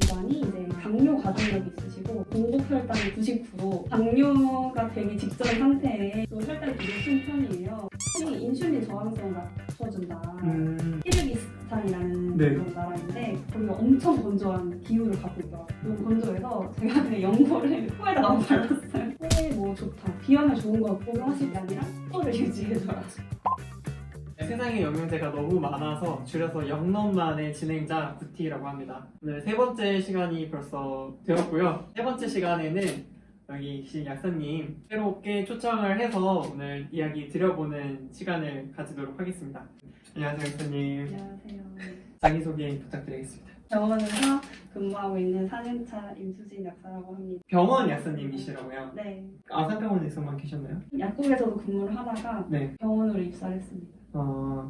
집안이 이제 당뇨 가족력이 있으시고 공복 혈당이 99, 당뇨가 되기 직전 상태에 또 혈당이 되게 높은 편이에요. 이 인슐린 저항성을 낮춰준다. 키르기스탄이라는 네. 그런 나라인데 거기가 엄청 건조한 기후를 갖고 있더라고요. 너무 건조해서 제가 그냥 연고를 코에다 너무 발랐어요. 코에 뭐 좋다, 비염에 좋은 거 복용하실 게 아니라 코를 유지해줘라. 세상에 영양제가 너무 많아서 줄여서 영넘만의 진행자 구티라고 합니다. 오늘 세 번째 시간이 벌써 되었고요. 세 번째 시간에는 여기 계신 약사님 새롭게 초청을 해서 오늘 이야기 드려보는 시간을 가지도록 하겠습니다. 안녕하세요, 약사님. 안녕하세요. 자기소개 부탁드리겠습니다. 병원에서 근무하고 있는 4년차 임수진 약사라고 합니다. 병원 약사님이시라고요? 네. 아산병원에서만 계셨나요? 약국에서도 근무를 하다가 네. 병원으로 입사를 했습니다.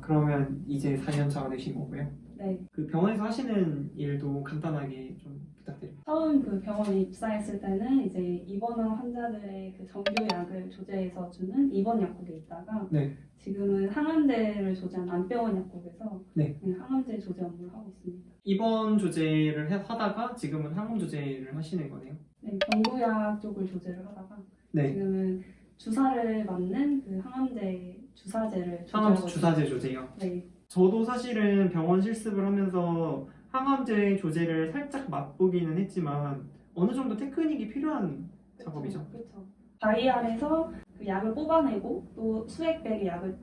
그러면 이제 4년차가 되신 거고요. 네. 그 병원에서 하시는 일도 간단하게 좀 부탁드립니다. 처음 그 병원에 입사했을 때는 이제 입원한 환자들의 그 정규약을 조제해서 주는 입원 약국에 있다가 네. 지금은 항암제를 조제한 안병원 약국에서 네. 항암제 조제 업무를 하고 있습니다. 입원 조제를 하다가 지금은 항암 조제를 하시는 거네요. 네, 경구약 쪽을 조제를 하다가 네. 지금은 주사를 맞는 그 항암제 주사제를 항암 조제하고 주사제 조제요. 네. 저도 사실은 병원 실습을 하면서 항암제 조제를 살짝 맛보기는 했지만 어느 정도 테크닉이 필요한 작업이죠. 그렇죠. 바이알에서 그 약을 뽑아내고 또 수액백에 약을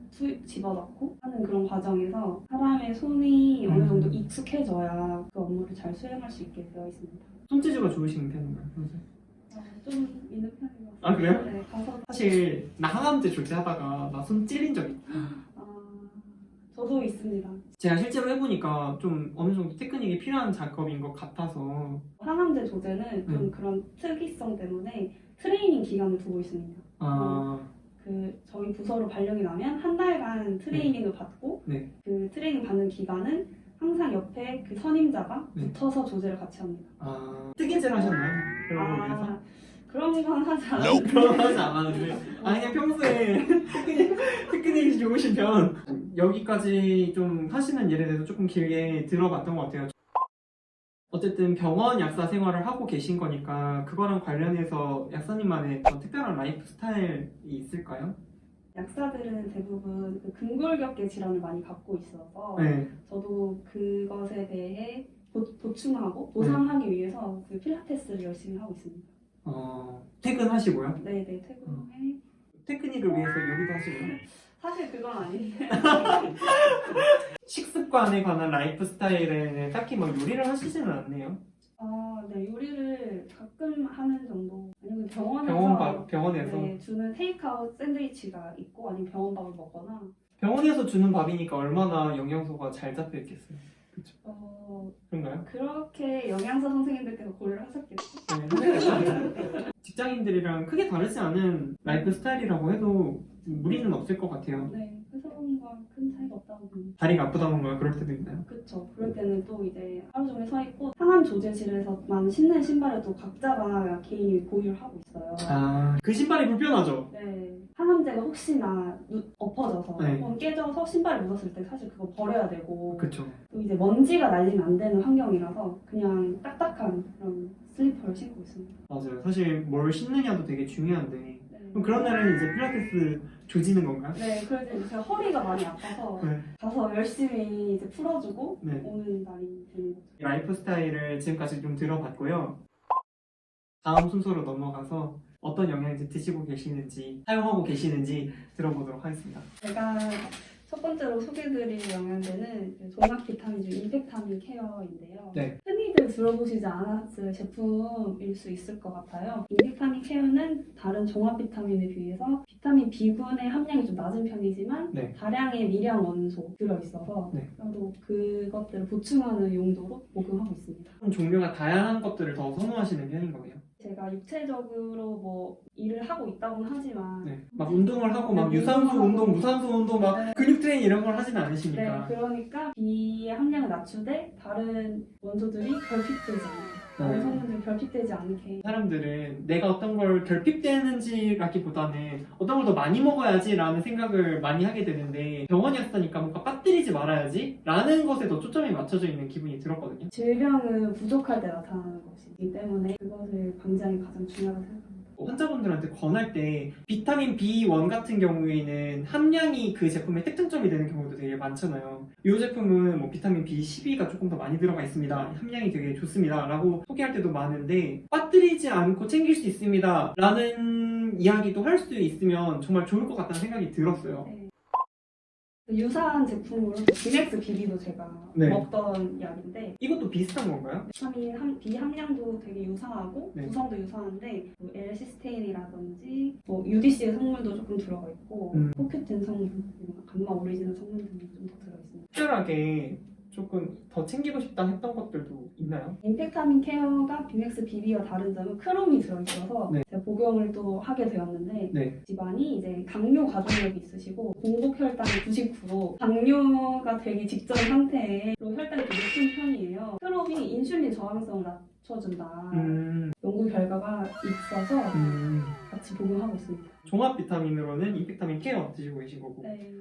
집어넣고 하는 그런 과정에서 사람의 손이 어느 정도 익숙해져야 그 업무를 잘 수행할 수 있게 되어 있습니다. 손재주가 좋으신 편인가요, 평소에? 좀 있는 편인 것 같아요. 아, 그래요? 네, 가서 사실 나 항암제 조제하다가 나 손 찔린 적 있다. 저도 있습니다. 제가 실제로 해보니까 좀 어느 정도 테크닉이 필요한 작업인 것 같아서. 항암제 조제는 좀 그런 특이성 때문에 트레이닝 기간을 두고 있습니다. 그 저희 부서로 발령이 나면 한 달간 트레이닝을 받고 네. 그 트레이닝 받는 기간은 항상 옆에 그 선임자가 네. 붙어서 조제를 같이 합니다. 뜨개질 하셨나요? 그런 거 위해서? 그런 건 하지 않아요. 그런 거 하지 않았는데 그냥 평소에 테크닉이 좋으신 편. 여기까지 좀 하시는 일에 대해서 조금 길게 들어봤던 것 같아요. 어쨌든 병원 약사 생활을 하고 계신 거니까 그거랑 관련해서 약사님만의 더 특별한 라이프 스타일이 있을까요? 약사들은 대부분 그 근골격계 질환을 많이 갖고 있어서 네. 저도 그것에 대해 보충하고 보상하기 위해서 그 필라테스를 열심히 하고 있습니다. 퇴근하시고요? 네네, 퇴근 후에 테크닉을 위해서 요리도 하시고요? 사실 그건 아닌데 식습관에 관한 라이프 스타일에는 딱히 막 요리를 하시지는 않네요. 네, 요리를 가끔 하는 정도. 아니면 병원에서 병원에서 네, 주는 테이크아웃 샌드위치가 있고 아니면 병원밥을 먹거나. 병원에서 주는 밥이니까 얼마나 영양소가 잘 잡혀 있겠어요. 그렇죠? 그런가요? 그렇게 영양사 선생님들께서 고려를 하셨겠죠? 네. 직장인들이랑 크게 다르지 않은 라이프 스타일이라고 해도 무리는 없을 것 같아요. 네, 회사원과 큰 차이가 없다고 봅니다. 다리가 아프다던가 그럴 때도 있나요? 그렇죠. 그럴 때는 또 이제 하루 종일 서 있고 항암 조제실에서만 신는 신발을 또 각자가 개인이 보유를 하고 있어요. 그 신발이 불편하죠? 네. 항암제가 혹시나 엎어져서 네. 혹은 깨져서 신발을 묻었을 때 사실 그거 버려야 되고 그렇죠. 또 이제 먼지가 날리면 안 되는 환경이라서 그냥 딱딱한 그런 슬리퍼를 신고 있습니다. 맞아요. 사실 뭘 신느냐도 되게 중요한데 네. 그럼 그런 날에는 이제 필라테스 조지는 건가요? 네, 그래서 이제 제가 허리가 많이 아파서 네. 가서 열심히 이제 풀어주고 네. 오는 날이 되는 거죠. 라이프 스타일을 지금까지 좀 들어봤고요. 다음 순서로 넘어가서 어떤 영양제 드시고 계시는지 사용하고 계시는지 들어보도록 하겠습니다. 제가 첫 번째로 소개해드릴 영양제는 종합 비타민 중 임팩타민 케어인데요. 네. 흔히들 들어보시지 않았을 제품일 수 있을 것 같아요. 임팩타민 케어는 다른 종합 비타민에 비해서 비타민 B군의 함량이 좀 낮은 편이지만 네. 다량의 미량 원소 들어있어서 네. 또 그것들을 보충하는 용도로 복용하고 있습니다. 종류가 다양한 것들을 더 선호하시는 편인 거네요. 제가 육체적으로 뭐 일을 하고 있다고는 하지만 네. 막 운동을 하고 막 네, 유산소 운동하고. 운동, 무산소 운동 막 네. 근육 트레이닝 이런 걸 하진 네, 않으시니까. 그러니까 B의 함량을 낮추되 다른 원소들이 결핍되지 않아요. 다른 성분들 결핍되지 않게. 사람들은 내가 어떤 걸 결핍되는지라기보다는 어떤 걸 더 많이 먹어야지라는 생각을 많이 하게 되는데 병원이 왔으니까 뭔가 빠뜨리지 말아야지라는 것에 더 초점이 맞춰져 있는 기분이 들었거든요. 질병은 부족할 때 나타나는 것이기 때문에 그것을 방지하는 게 가장 중요하다고 생각합니다. 환자분들한테 권할 때 비타민 B1 같은 경우에는 함량이 그 제품의 특징점이 되는 경우도 되게 많잖아요. 이 제품은 뭐 비타민 B12가 조금 더 많이 들어가 있습니다. 함량이 되게 좋습니다. 라고 소개할 때도 많은데 빠뜨리지 않고 챙길 수 있습니다. 라는 이야기도 할 수 있으면 정말 좋을 것 같다는 생각이 들었어요. 네. 유사한 제품으로 비맥스 비비도 제가 네. 먹던 약인데 이것도 비슷한 건가요? 비타민 B 함량도 되게 유사하고 네. 구성도 유사한데 뭐 L-시스테인이라든지 뭐 UDC의 성분도 조금 들어가 있고 포큐틴 성분, 감마 오리지널 성분들이 좀 더 들어 있습니다. 특별하게 조금 더 챙기고 싶다 했던 것들도 있나요? 임팩타민 케어가 비맥스 비비와 다른 점은 크롬이 들어있어서 네. 제가 복용을 또 하게 되었는데 네. 집안이 이제 당뇨 가족력이 있으시고 공복 혈당이 99%, 당뇨가 되기 직전 상태에 그리고 혈당이 되게 높은 편이에요. 크롬이 인슐린 저항성을 낮춰준다. 연구 결과가 있어서 같이 복용하고 있습니다. 종합 비타민으로는 임팩타민 케어 드시고 계신 거고 네.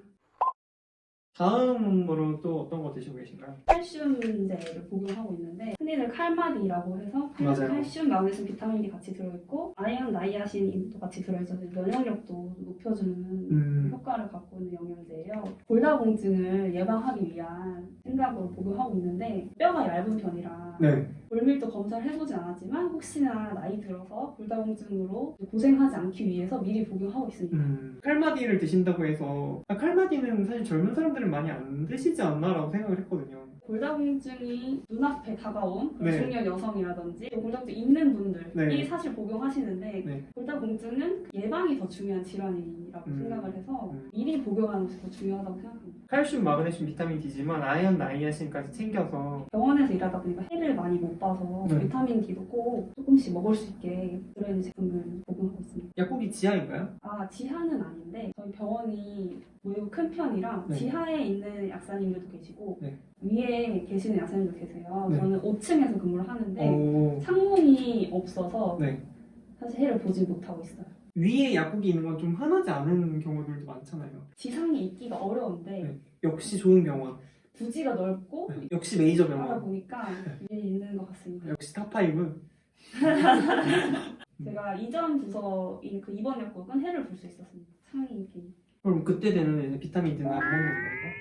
다음으로 또 어떤 거 드시고 계신가요? 칼슘제를 복용하고 있는데 흔히들 칼마디라고 해서 맞아요. 칼슘, 마그네슘, 비타민이 같이 들어있고 아연, 나이아신도 같이 들어있어서 면역력도 높여주는 효과를 갖고 있는 영양제예요. 골다공증을 예방하기 위한 생각으로 복용하고 있는데 뼈가 얇은 편이라 네. 골밀도 검사를 해보진 않았지만 혹시나 나이 들어서 골다공증으로 고생하지 않기 위해서 미리 복용하고 있습니다. 칼마디를 드신다고 해서 칼마디는 사실 젊은 사람들은 많이 안 드시지 않나라고 생각을 했거든요. 골다공증이 눈앞에 다가온 네. 중년 여성이라든지 골다공증 있는 분들이 네. 사실 복용하시는데 네. 골다공증은 예방이 더 중요한 질환이라고 생각을 해서 미리 복용하는 것이 더 중요하다고 생각합니다. 칼슘, 마그네슘, 비타민 D지만 아연, 나이아신까지 챙겨서 병원에서 일하다 보니까 해를 많이 못 봐서 네. 비타민 D도 꼭 조금씩 먹을 수 있게 들어있는 제품을 복용하고 있습니다. 약국이 지하인가요? 지하는 아닌데 저희 병원이 매우 큰 편이라 네. 지하에 있는 약사님들도 계시고 네. 위에 계시는 약사님도 계세요. 네. 저는 5층에서 근무를 하는데 오. 창문이 없어서 네. 사실 해를 보지 못하고 있어요. 위에 약국이 있는 건 좀 흔하지 않은 경우들도 많잖아요. 지상에 있기가 어려운데 네. 역시 좋은 병원. 부지가 넓고 네. 역시 메이저 하다 병원. 보니까 위에 있는 것 같습니다. 역시 탑5. 제가 이전 부서인 그 이번 약국은 해를 볼 수 있었습니다. 창이 있긴. 그럼 그때 되는 이제 비타민 D는 안 먹는 건가요?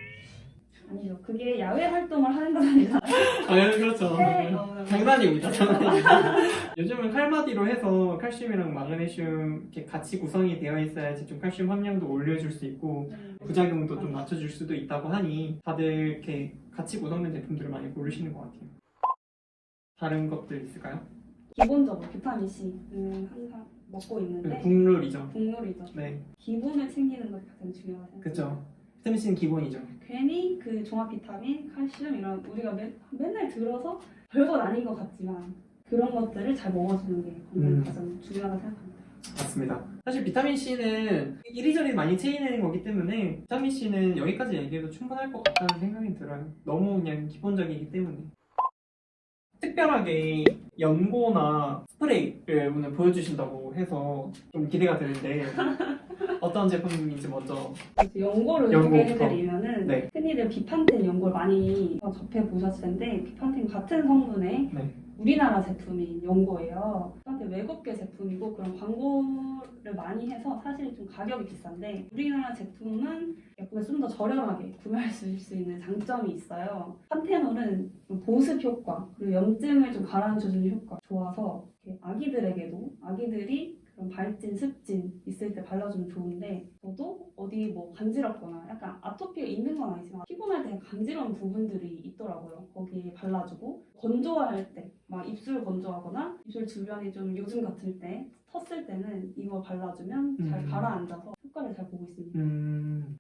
아니죠. 그게 야외 활동을 하는 건 아니잖아요. 그렇죠. 네. 장난입니다. 장난입니다. 요즘은 칼마디로 해서 칼슘이랑 마그네슘 이렇게 같이 구성이 되어 있어야지 좀 칼슘 함량도 올려줄 수 있고 부작용도 좀 낮춰줄 수도 있다고 하니 다들 이렇게 같이 구성된 제품들을 많이 고르시는 것 같아요. 다른 것들 있을까요? 기본적으로 비타민 C는 항상 먹고 있는데 국룰이죠. 국룰이죠. 네, 기본을 챙기는 것이 가장 중요하다고 생각합니다. 그렇죠. 비타민 C는 기본이죠. 괜히 그 종합 비타민, 칼슘 이런 우리가 맨날 들어서 별것 아닌 것 같지만 그런 것들을 잘 먹어주는 게 건강에 가장 중요하다고 생각합니다. 맞습니다. 사실 비타민 C는 이리저리 많이 채이는 거기 때문에 비타민 C는 여기까지 얘기해도 충분할 것 같다는 생각이 들어요. 너무 그냥 기본적이기 때문에. 특별하게 연고나 스프레이를 오늘 보여주신다고 해서 좀 기대가 되는데 어떤 제품인지 먼저. 연고를 연고부터. 소개해드리면은 네. 흔히들 비판텐 연고를 많이 접해 보셨을 텐데 비판텐 같은 성분의 네. 우리나라 제품인 연고예요. 비판텐 외국계 제품이고 그런 광고를 많이 해서 사실 좀 가격이 비싼데 우리나라 제품은 약국에 좀 더 저렴하게 구매할 수 있는 장점이 있어요. 판테놀은 보습 효과 그리고 염증을 좀 가라앉혀주는 효과 좋아서 이렇게 아기들에게도 아기들이 그런 발진, 습진 있을 때 발라주면 좋은데 저도 어디 뭐 간지럽거나 약간 아토피가 있는 건 아니지만 피곤할 때 간지러운 부분들이 있더라고요. 거기에 발라주고 건조할 때 막 입술 건조하거나 입술 주변이 좀 요즘 같을 때 텄을 때는 이거 발라주면 잘 가라앉아서 효과를 잘 보고 있습니다.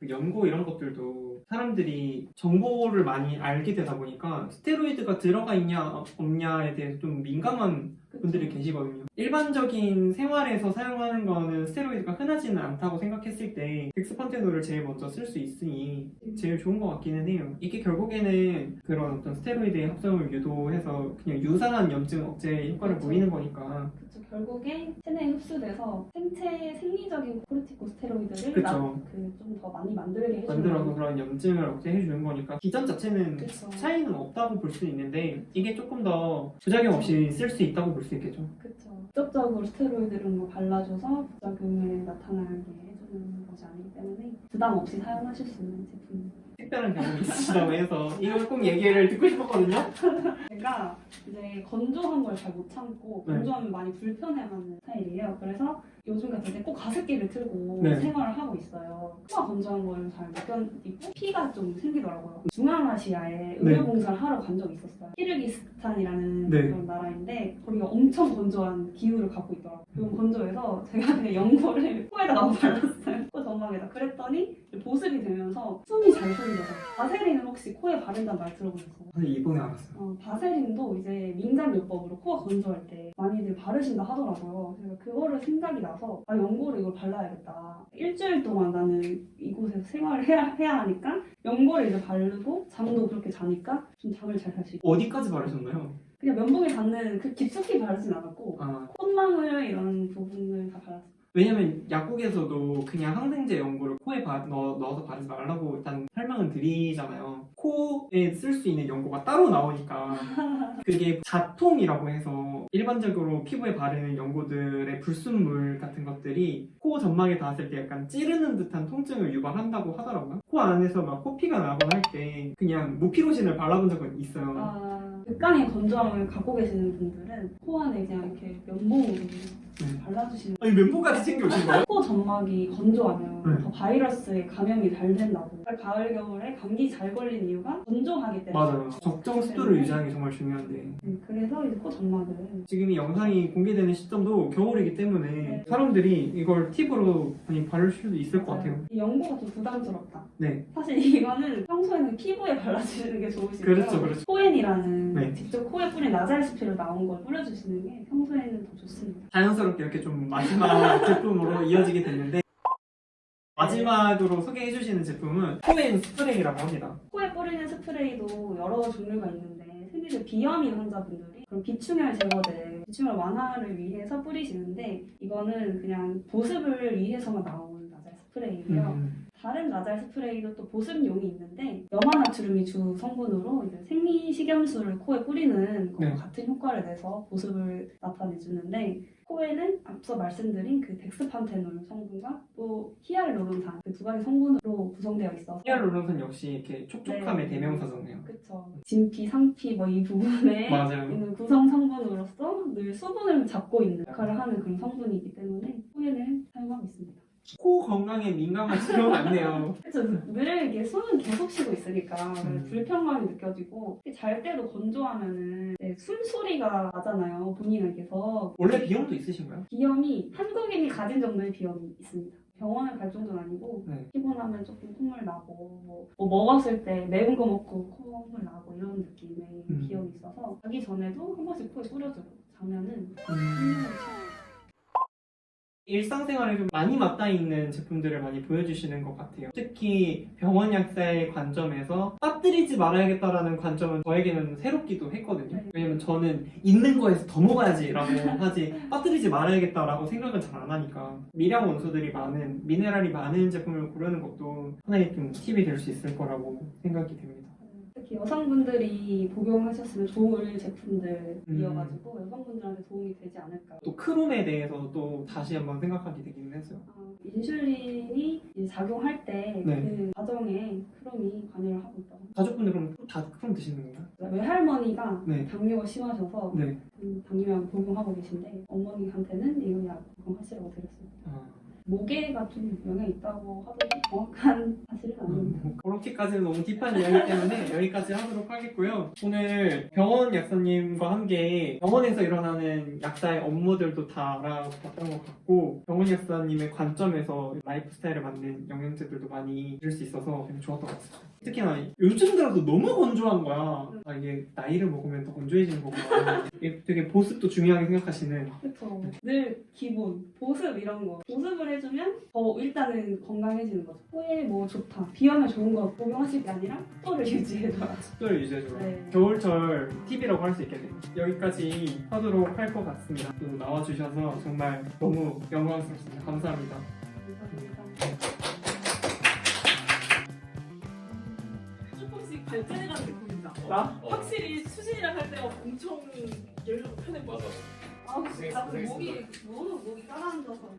그 연고 이런 것들도 사람들이 정보를 많이 알게 되다 보니까 스테로이드가 들어가 있냐 없냐에 대해서 좀 민감한 분들이 계시거든요. 일반적인 생활에서 사용하는 거는 스테로이드가 흔하지는 않다고 생각했을 때 덱스판테놀을 제일 먼저 쓸 수 있으니 제일 좋은 것 같기는 해요. 이게 결국에는 그런 어떤 스테로이드의 합성을 유도해서 그냥 유사한 염증 억제 효과를 그쵸. 보이는 거니까. 그쵸. 결국에 체내에 흡수돼서 생체 생리적인 코르티코스테로이드를 그쵸. 좀 더 많이 만들게 해주는 만들어서 그런 염증을 억제해 주는 거니까 기전 자체는 그쵸. 차이는 없다고 볼 수 있는데 이게 조금 더 부작용 없이 쓸 수 있다고 볼 수 있겠죠. 그쵸. 직접적으로 스테로이드를 뭐 발라줘서 부작용을 나타나게 해주는 것이 아니기 때문에 부담 없이 사용하실 수 있는 제품입니다. 특별한 경험이 있으시다고 해서 이걸 꼭 얘기를 듣고 싶었거든요. 제가 이제 건조한 걸 잘 못 참고 네. 건조하면 많이 불편해하는 스타일이에요. 그래서 요즘 같은 때 꼭 가습기를 틀고 네. 생활을 하고 있어요. 코가 건조한 걸 잘 못 견디고 피가 좀 생기더라고요. 중앙아시아에 의료봉사를 하러 간 적이 있었어요. 키르기스탄이라는 네. 그런 나라인데 거기가 엄청 건조한 기후를 갖고 있더라고요. 너무 건조해서 제가 그냥 연고를 코에다가 발랐어요. 코 점막에다. 그랬더니 보습이 되면서 숨이 잘 쉬어져서 바세린을 혹시 코에 바른다는 말 들어보셨어요? 사실 이번에 알았어요. 바세린도 이제 민간요법으로 코가 건조할 때 많이들 바르신다 하더라고요. 그래서 그거를 생각이 나서 연고를 이걸 발라야겠다. 일주일 동안 나는 이곳에서 생활을 해야 하니까 연고를 이제 바르고 잠도 그렇게 자니까 좀 잠을 잘 잘 수 있고 어디까지 바르셨나요? 그냥 면봉에 닿는 그 깊숙이 바르진 않았고 콧망울 이런 부분을 다 발랐어요. 왜냐면 약국에서도 그냥 항생제 연고를 코에 넣어서 바르지 말라고 일단 설명을 드리잖아요. 코에 쓸 수 있는 연고가 따로 나오니까 그게 자통이라고 해서 일반적으로 피부에 바르는 연고들의 불순물 같은 것들이 코 점막에 닿았을 때 약간 찌르는 듯한 통증을 유발한다고 하더라고요. 코 안에서 막 코피가 나거나 할 때 그냥 무피로신을 발라본 적은 있어요. 극강의 건조함을 갖고 계시는 분들은 코 안에 그냥 이렇게 면봉으로 발라주시는 아니 멘보까지 챙겨오신 거예요? 코 점막이 건조하면 네. 더 바이러스에 감염이 잘 된다고. 가을 겨울에 감기 잘 걸리는 이유가 건조하기 때문에. 맞아요. 적정 습도를 유지하는 게 정말 중요한데 그래서 이제 코 점막을 지금 이 영상이 공개되는 시점도 겨울이기 때문에 네. 사람들이 이걸 팁으로 많이 바를 수도 있을 것 같아요. 이 연고가 좀 부담스럽다. 네. 사실 이거는 평소에는 피부에 발라주시는 게 좋으시고요. 그렇죠. 코엔이라는 네. 직접 코에 뿌린 나잘스피로 나온 걸 뿌려주시는 게 평소에는 더 좋습니다. 자연스럽게 이렇게 좀 마지막 제품으로 이어지게 됐는데 마지막으로 소개해주시는 제품은 코엔 스프레이라고 합니다. 코에 뿌리는 스프레이도 여러 종류가 있는데 흔히들 비염인 환자분들이 그런 비충혈 제거제, 비충혈 완화를 위해서 뿌리시는데 이거는 그냥 보습을 위해서만 나온 나잘 스프레이고요. 다른 나잘 스프레이도 또 보습용이 있는데 염화나트륨이 주 성분으로 이제 생리식염수를 코에 뿌리는 거와 같은 효과를 내서 보습을 나타내주는데 코에는 앞서 말씀드린 그 덱스판테놀 성분과 또 히알루론산 그 두 가지 성분으로 구성되어 있어서 히알루론산 역시 이렇게 촉촉함의 대명사잖아요. 그렇죠. 진피, 상피 뭐 이 부분에 맞아요. 있는 구성 성분으로서 늘 수분을 잡고 있는 역할을 하는 그런 성분이기 때문에 코엔을 사용하고 있습니다. 코 건강에 민감하지가 않네요. 그래서 늘 이게 숨은 계속 쉬고 있으니까 불편감이 느껴지고 잘 때도 건조하면은 숨소리가 나잖아요. 본인에게서. 원래 비염도 있으신가요? 비염이 한국인이 가진 정도의 비염이 있습니다. 병원을 갈 정도는 아니고 네. 피곤하면 조금 콧물 나고 뭐 먹었을 때 매운 거 먹고 콧물 나고 이런 느낌의 비염이 있어서 자기 전에도 한 번씩 코에 뿌려주고 자면은 일상생활에 좀 많이 맞닿아 있는 제품들을 많이 보여주시는 것 같아요. 특히 병원 약사의 관점에서 빠뜨리지 말아야겠다라는 관점은 저에게는 새롭기도 했거든요. 왜냐면 저는 있는 거에서 더 먹어야지라고 하지 빠뜨리지 말아야겠다라고 생각을 잘 안 하니까 미량 원소들이 많은, 미네랄이 많은 제품을 고르는 것도 하나의 좀 팁이 될 수 있을 거라고 생각이 됩니다. 특히 여성분들이 복용하셨으면 좋을 제품들이어가지고 여성분들한테 도움이 되지 않을까. 또 크롬에 대해서 또 다시 한번 생각하게 되기는 했어요. 인슐린이 이제 작용할 때 그 과정에 크롬이 관여를 하고 있다고. 가족분들 그럼 다 크롬 드시는 건가요? 외할머니가 네. 당뇨가 심하셔서 네. 당뇨약 복용하고 계신데 어머니한테는 이거 약 복용하시라고 드렸습니다. 모계가 좀 영향이 있다고 하더니 정확한 사실은 아닙니다. 그렇게까지는 너무 딥한 이야기 때문에 여기까지 하도록 하겠고요. 오늘 병원 약사님과 함께 병원에서 일어나는 약사의 업무들도 다 알아봤던 것 같고 병원 약사님의 관점에서 라이프 스타일에 맞는 영양제들도 많이 들을 수 있어서 되게 좋았던 것 같습니다. 특히나 요즘 들어도 너무 건조한 거야. 아, 이게 나이를 먹으면 더 건조해지는 거구나. 이게 되게 보습도 중요하게 생각하시는. 그렇죠. 늘 기본 보습 이런 거 보습을 해주면 더 일단은 건강해지는 거죠. 코에 뭐 좋다, 비염에 좋은 거 복용하실 게 아니라 턱을 유지해줘라. 습도를 유지해줘요. 네. 겨울철 팁이라고 할 수 있겠네요. 여기까지 하도록 할 것 같습니다. 또 나와주셔서 정말 너무 영광스럽습니다. 감사합니다. 감사합니다. 조금씩 발전해가는 느낌이다. 나? 확실히 수진이랑 할 때가 엄청 열려서 편해 보여. 아, 진짜 목이 너무 목이 깔아앉아서.